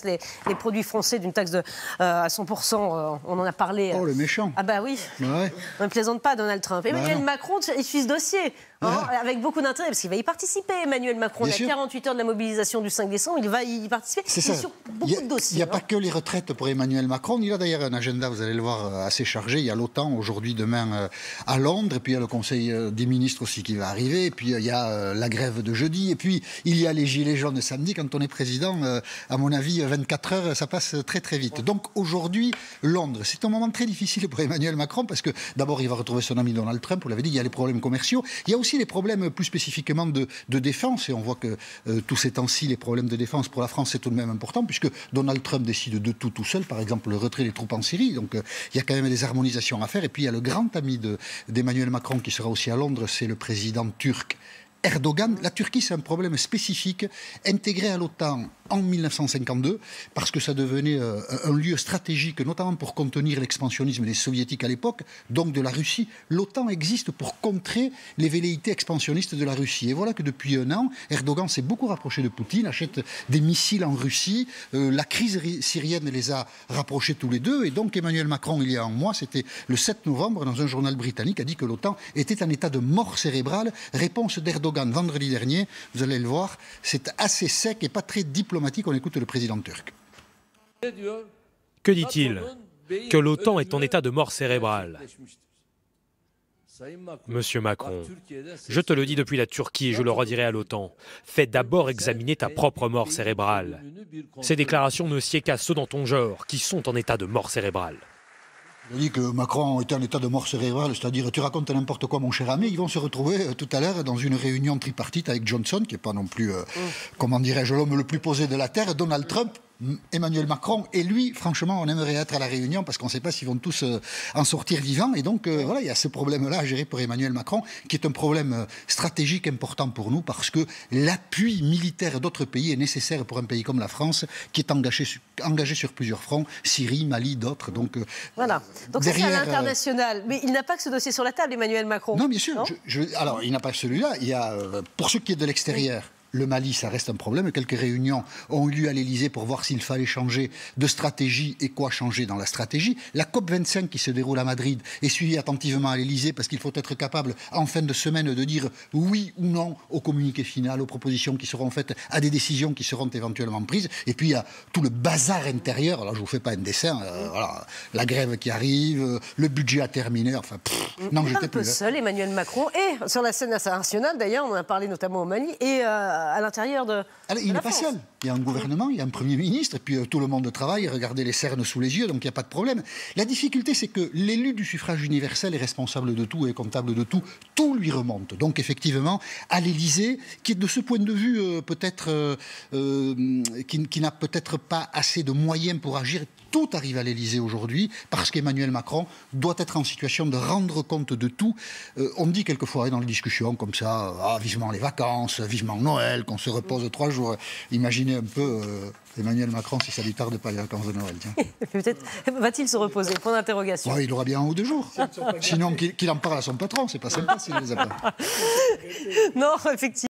Les produits français d'une taxe à 100%, on en a parlé. Oh, le méchant. Ah bah oui, ouais. On ne plaisante pas Donald Trump. Emmanuel Macron, il suit ce dossier, avec beaucoup d'intérêt, parce qu'il va y participer, Emmanuel Macron. Il y a 48 heures de la mobilisation du 5 décembre, il va y participer. C'est ça. Sur beaucoup de dossiers. Il n'y a pas que les retraites pour Emmanuel Macron, il a d'ailleurs un agenda, vous allez le voir, assez chargé. Il y a l'OTAN aujourd'hui, demain à Londres, et puis il y a le Conseil des ministres aussi qui va arriver, et puis il y a la grève de jeudi, et puis il y a les gilets jaunes samedi. Quand on est président, à mon avis, 24 heures, ça passe très très vite. Donc aujourd'hui, Londres, c'est un moment très difficile pour Emmanuel Macron parce que d'abord il va retrouver son ami Donald Trump, vous l'avez dit, il y a les problèmes commerciaux, il y a aussi les problèmes plus spécifiquement de défense, et on voit que tous ces temps-ci, les problèmes de défense pour la France, c'est tout de même important puisque Donald Trump décide de tout seul, par exemple le retrait des troupes en Syrie, donc il y a quand même des harmonisations à faire, et puis il y a le grand ami d'Emmanuel Macron qui sera aussi à Londres, c'est le président turc Erdogan. La Turquie, c'est un problème spécifique, intégré à l'OTAN en 1952, parce que ça devenait un lieu stratégique, notamment pour contenir l'expansionnisme des soviétiques à l'époque, donc de la Russie. L'OTAN existe pour contrer les velléités expansionnistes de la Russie. Et voilà que depuis un an, Erdogan s'est beaucoup rapproché de Poutine, achète des missiles en Russie. La crise syrienne les a rapprochés tous les deux. Et donc Emmanuel Macron, il y a un mois, c'était le 7 novembre, dans un journal britannique, a dit que l'OTAN était en état de mort cérébrale. Réponse d'Erdogan vendredi dernier, vous allez le voir, c'est assez sec et pas très diplomatique. On écoute le président turc. Que dit-il? Que l'OTAN est en état de mort cérébrale. Monsieur Macron, je te le dis depuis la Turquie et je le redirai à l'OTAN, fais d'abord examiner ta propre mort cérébrale. Ces déclarations ne sied qu'à ceux dans ton genre qui sont en état de mort cérébrale. Je dis que Macron était en état de mort cérébrale, c'est-à-dire tu racontes n'importe quoi mon cher ami, ils vont se retrouver tout à l'heure dans une réunion tripartite avec Johnson, qui n'est pas non plus, comment dirais-je, l'homme le plus posé de la Terre, Donald Trump, Emmanuel Macron, et lui, franchement, on aimerait être à la réunion parce qu'on ne sait pas s'ils vont tous en sortir vivants. Et donc, voilà, il y a ce problème-là à gérer pour Emmanuel Macron, qui est un problème stratégique important pour nous parce que l'appui militaire d'autres pays est nécessaire pour un pays comme la France, qui est engagé sur plusieurs fronts, Syrie, Mali, d'autres. Donc, voilà. Donc derrière, ça, c'est à l'international. Mais il n'a pas que ce dossier sur la table, Emmanuel Macron. Non, bien sûr. Alors, il n'a pas celui-là. Il y a, pour ce qui est de l'extérieur, le Mali, ça reste un problème. Quelques réunions ont eu lieu à l'Élysée pour voir s'il fallait changer de stratégie et quoi changer dans la stratégie. La COP25 qui se déroule à Madrid est suivie attentivement à l'Élysée parce qu'il faut être capable, en fin de semaine, de dire oui ou non au communiqué final, aux propositions qui seront faites, à des décisions qui seront éventuellement prises. Et puis, il y a tout le bazar intérieur. Alors, je ne vous fais pas un dessin. Voilà, la grève qui arrive, le budget à terminer. Enfin, non, il est un peu seul, Emmanuel Macron. Et sur la scène internationale, d'ailleurs, on en a parlé notamment au Mali, et à l'intérieur de Alors, il n'est pas seul. Il y a un gouvernement, il y a un Premier ministre, et puis tout le monde travaille, regardez les cernes sous les yeux, donc il n'y a pas de problème. La difficulté, c'est que l'élu du suffrage universel est responsable de tout et comptable de tout. Tout lui remonte. Donc effectivement, à l'Élysée, qui est de ce point de vue peut-être, qui n'a peut-être pas assez de moyens pour agir, tout arrive à l'Élysée aujourd'hui parce qu'Emmanuel Macron doit être en situation de rendre compte de tout. On dit quelquefois dans les discussions comme ça, vivement les vacances, vivement Noël, qu'on se repose 3 jours. Imaginez un peu Emmanuel Macron si ça lui tarde pas les vacances de Noël. Peut-être va-t-il se reposer? Point d'interrogation. Ouais, il aura bien 1 ou 2 jours. Sinon qu'il en parle à son patron, c'est pas sympa s'il les a pas. Non, effectivement.